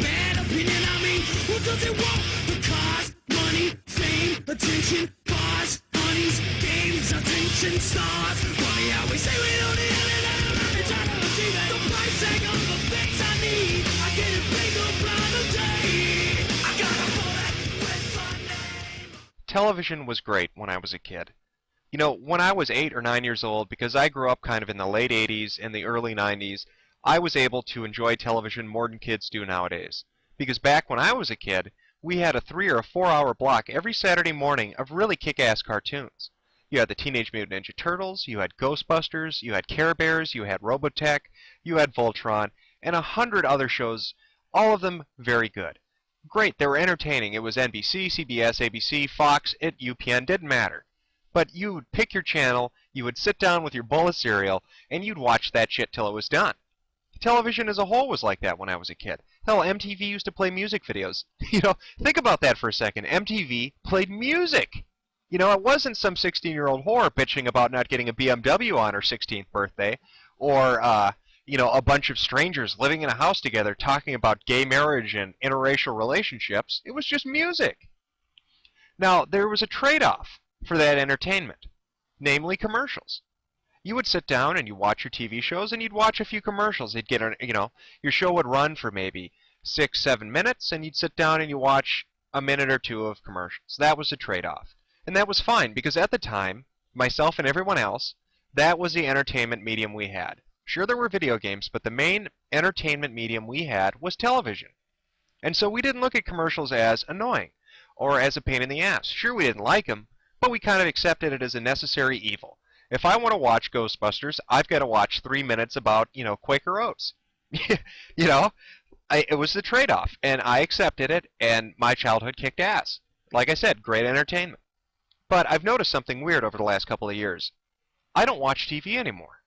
bad opinion, I mean, who doesn't want the cars, money, fame, attention, bars, honeys, games, attention, stars? Funny how we say we don't need it, and I'm trying to achieve it. The price tag on the things I need, I get it bigger by the day. I got a bullet with my name. Television was great when I was a kid. You know, when I was 8 or 9 years old, because I grew up kind of in the late 80s and the early 90s, I was able to enjoy television more than kids do nowadays. Because back when I was a kid, we had a 3 or 4 hour block every Saturday morning of really kick-ass cartoons. You had the Teenage Mutant Ninja Turtles, you had Ghostbusters, you had Care Bears, you had Robotech, you had Voltron, and 100 other shows, all of them very good. Great, they were entertaining. It was NBC, CBS, ABC, Fox, UPN, didn't matter. But you would pick your channel, you would sit down with your bowl of cereal, and you'd watch that shit till it was done. Television as a whole was like that when I was a kid. Hell, MTV used to play music videos. You know, think about that for a second. MTV played music. You know, it wasn't some 16-year-old whore bitching about not getting a BMW on her 16th birthday, or, you know, a bunch of strangers living in a house together talking about gay marriage and interracial relationships. It was just music. Now, there was a trade-off for that entertainment, namely commercials. You would sit down and you watch your TV shows and you'd watch a few commercials. You'd get, you know, your show would run for maybe 6-7 minutes, and you'd sit down and you watch a minute or two of commercials. That was the trade-off. And that was fine, because at the time, myself and everyone else, that was the entertainment medium we had. Sure, there were video games, but the main entertainment medium we had was television. And so we didn't look at commercials as annoying or as a pain in the ass. Sure, we didn't like them, but we kind of accepted it as a necessary evil. If I want to watch Ghostbusters, I've got to watch 3 minutes about, you know, Quaker Oats. You know, it was the trade-off, and I accepted it, and my childhood kicked ass. Like I said, great entertainment. But I've noticed something weird over the last couple of years. I don't watch TV anymore.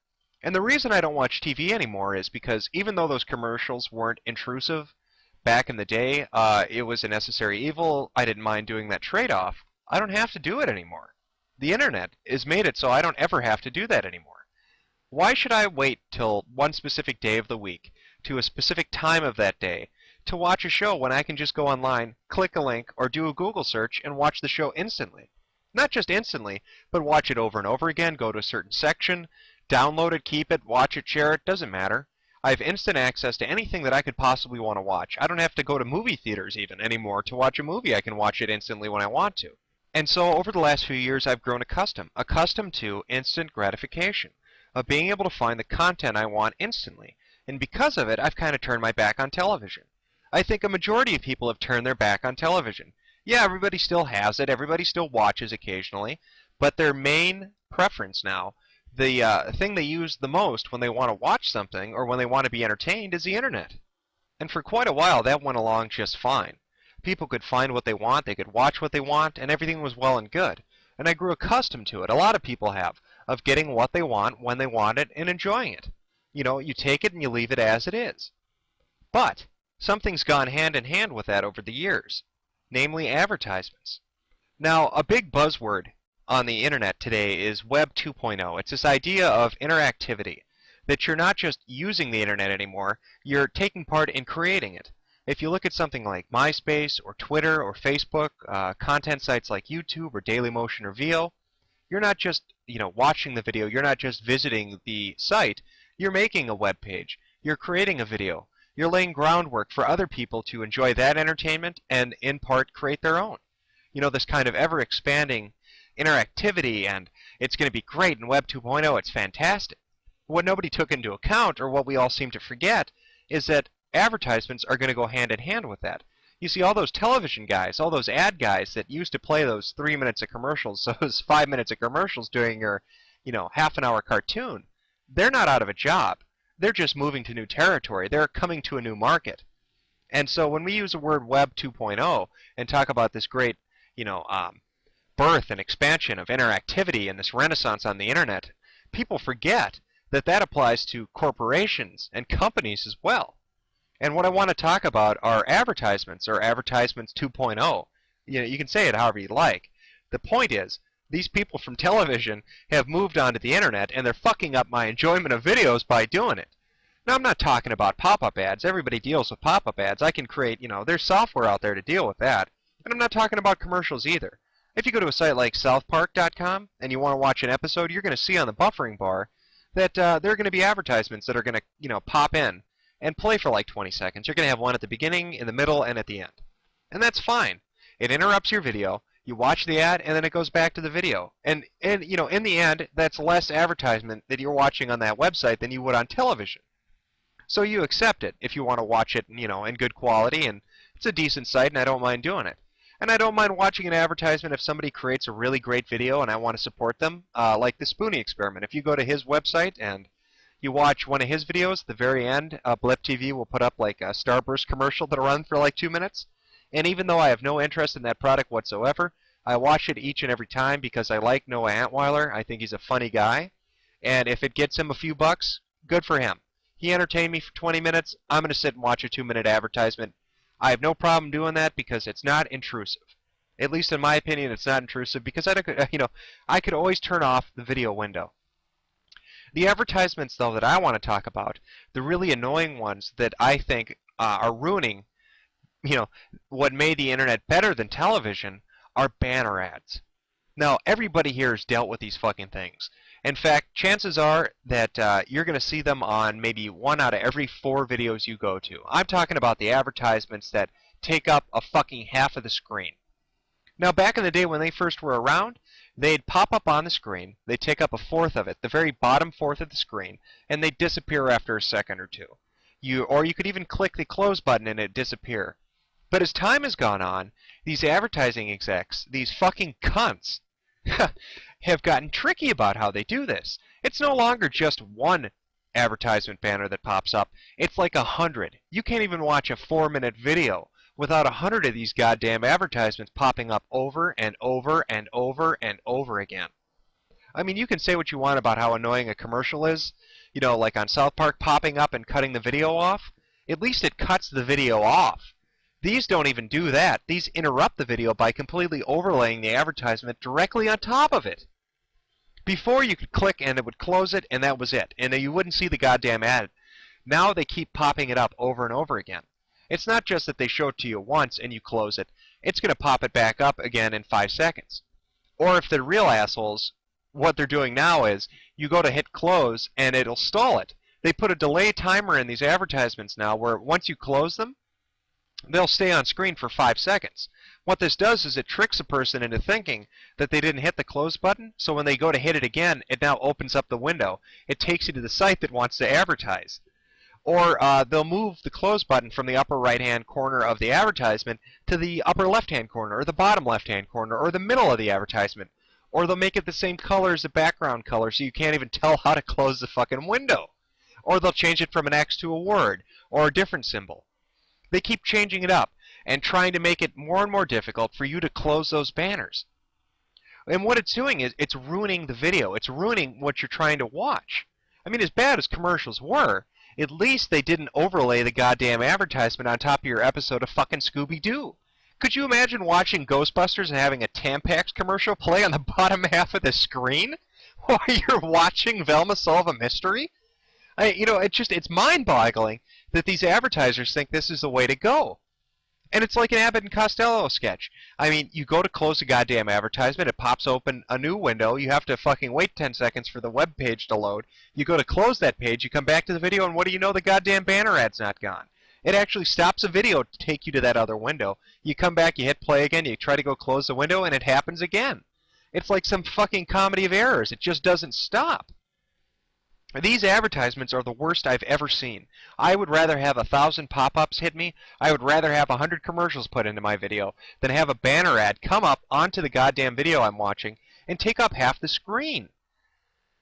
And the reason I don't watch TV anymore is because even though those commercials weren't intrusive back in the day, it was a necessary evil, I didn't mind doing that trade-off, I don't have to do it anymore. The internet has made it so I don't ever have to do that anymore. Why should I wait till one specific day of the week, to a specific time of that day, to watch a show when I can just go online, click a link, or do a Google search and watch the show instantly? Not just instantly, but watch it over and over again, go to a certain section, download it, keep it, watch it, share it, doesn't matter. I have instant access to anything that I could possibly want to watch. I don't have to go to movie theaters even anymore to watch a movie. I can watch it instantly when I want to. And so over the last few years, I've grown accustomed to instant gratification, of being able to find the content I want instantly. And because of it, I've kind of turned my back on television. I think a majority of people have turned their back on television. Yeah, everybody still has it, everybody still watches occasionally, but their main preference now, the thing they use the most when they want to watch something or when they want to be entertained, is the internet. And for quite a while, that went along just fine. People could find what they want, they could watch what they want, and everything was well and good. And I grew accustomed to it. A lot of people have, of getting what they want when they want it and enjoying it. You know, you take it and you leave it as it is. But something's gone hand in hand with that over the years, namely advertisements. Now, a big buzzword on the internet today is Web 2.0. It's this idea of interactivity, that you're not just using the internet anymore, you're taking part in creating it. If you look at something like MySpace or Twitter or Facebook, content sites like YouTube or Dailymotion or Veo, you're not just, you know, watching the video, you're not just visiting the site, you're making a web page, you're creating a video, you're laying groundwork for other people to enjoy that entertainment and in part create their own. You know, this kind of ever-expanding interactivity, and it's going to be great in Web 2.0, it's fantastic. What nobody took into account, or what we all seem to forget, is that advertisements are going to go hand in hand with that. You see, all those television guys, all those ad guys that used to play those 3 minutes of commercials, those 5 minutes of commercials during your, you know, half-an-hour cartoon, they're not out of a job. They're just moving to new territory. They're coming to a new market. And so when we use the word Web 2.0 and talk about this great, you know, birth and expansion of interactivity and this renaissance on the internet, people forget that that applies to corporations and companies as well. And what I want to talk about are advertisements, or advertisements 2.0. You know, you can say it however you like. The point is, these people from television have moved onto the internet, and they're fucking up my enjoyment of videos by doing it. Now, I'm not talking about pop-up ads. Everybody deals with pop-up ads. I can create, there's software out there to deal with that. And I'm not talking about commercials either. If you go to a site like southpark.com and you want to watch an episode, you're going to see on the buffering bar that there are going to be advertisements that are going to, pop in and play for like 20 seconds. You're going to have one at the beginning, in the middle, and at the end. And that's fine. It interrupts your video. You watch the ad, and then it goes back to the video. And in the end, that's less advertisement that you're watching on that website than you would on television. So you accept it if you want to watch it, in good quality, and it's a decent site, and I don't mind doing it. And I don't mind watching an advertisement if somebody creates a really great video and I want to support them, like the Spoonie Experiment. If you go to his website and you watch one of his videos, at the very end, Blip TV will put up like a Starburst commercial that'll run for like 2 minutes. And even though I have no interest in that product whatsoever, I watch it each and every time because I like Noah Antweiler. I think he's a funny guy. And if it gets him a few bucks, good for him. He entertained me for 20 minutes. I'm going to sit and watch a 2-minute advertisement. I have no problem doing that because it's not intrusive. At least in my opinion, it's not intrusive because I could always turn off the video window. The advertisements, though, that I want to talk about, the really annoying ones that I think are ruining, what made the internet better than television, are banner ads. Now, everybody here has dealt with these fucking things. In fact, chances are that you're going to see them on maybe 1 out of every 4 videos you go to. I'm talking about the advertisements that take up a fucking half of the screen. Now, back in the day when they first were around, they'd pop up on the screen, they'd take up a fourth of it, the very bottom fourth of the screen, and they'd disappear after a second or two. Or you could even click the close button and it'd disappear. But as time has gone on, these advertising execs, these fucking cunts, have gotten tricky about how they do this. It's no longer just one advertisement banner that pops up. It's like 100. You can't even watch a 4-minute video without 100 of these goddamn advertisements popping up over and over and over and over again. I mean, you can say what you want about how annoying a commercial is, like on South Park popping up and cutting the video off. At least it cuts the video off. These don't even do that. These interrupt the video by completely overlaying the advertisement directly on top of it. Before you could click and it would close it and that was it. And you wouldn't see the goddamn ad. Now they keep popping it up over and over again. It's not just that they show it to you once and you close it. It's going to pop it back up again in 5 seconds. Or if they're real assholes, what they're doing now is you go to hit close and it'll stall it. They put a delay timer in these advertisements now where once you close them, they'll stay on screen for 5 seconds. What this does is it tricks a person into thinking that they didn't hit the close button, so when they go to hit it again, it now opens up the window. It takes you to the site that wants to advertise. Or they'll move the close button from the upper right-hand corner of the advertisement to the upper left-hand corner, or the bottom left-hand corner, or the middle of the advertisement. Or they'll make it the same color as the background color so you can't even tell how to close the fucking window. Or they'll change it from an X to a word, or a different symbol. They keep changing it up and trying to make it more and more difficult for you to close those banners. And what it's doing is it's ruining the video. It's ruining what you're trying to watch. I mean, as bad as commercials were, at least they didn't overlay the goddamn advertisement on top of your episode of fucking Scooby-Doo. Could you imagine watching Ghostbusters and having a Tampax commercial play on the bottom half of the screen while you're watching Velma solve a mystery? It's mind-boggling that these advertisers think this is the way to go. And it's like an Abbott and Costello sketch. I mean, you go to close the goddamn advertisement, it pops open a new window, you have to fucking wait 10 seconds for the web page to load. You go to close that page, you come back to the video, and what do you know, the goddamn banner ad's not gone. It actually stops a video to take you to that other window. You come back, you hit play again, you try to go close the window, and it happens again. It's like some fucking comedy of errors. It just doesn't stop. These advertisements are the worst I've ever seen. I would rather have 1,000 pop-ups hit me, I would rather have 100 commercials put into my video, than have a banner ad come up onto the goddamn video I'm watching and take up half the screen.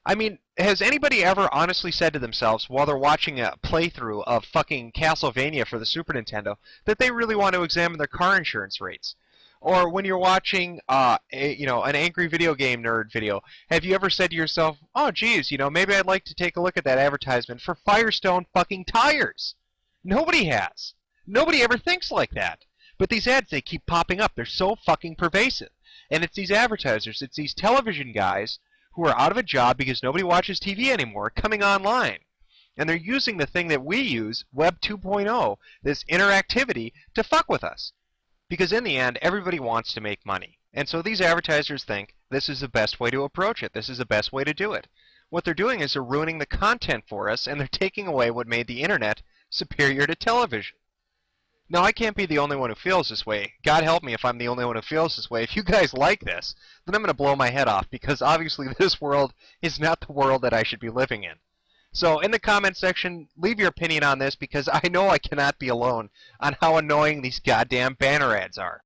I mean, has anybody ever honestly said to themselves while they're watching a playthrough of fucking Castlevania for the Super Nintendo that they really want to examine their car insurance rates? Or when you're watching, an angry video game nerd video, have you ever said to yourself, oh, geez, maybe I'd like to take a look at that advertisement for Firestone fucking tires? Nobody has. Nobody ever thinks like that. But these ads, they keep popping up. They're so fucking pervasive. And it's these advertisers, it's these television guys who are out of a job because nobody watches TV anymore coming online. And they're using the thing that we use, Web 2.0, this interactivity, to fuck with us. Because in the end, everybody wants to make money. And so these advertisers think this is the best way to approach it. This is the best way to do it. What they're doing is they're ruining the content for us, and they're taking away what made the internet superior to television. Now, I can't be the only one who feels this way. God help me if I'm the only one who feels this way. If you guys like this, then I'm going to blow my head off, because obviously this world is not the world that I should be living in. So in the comment section, leave your opinion on this, because I know I cannot be alone on how annoying these goddamn banner ads are.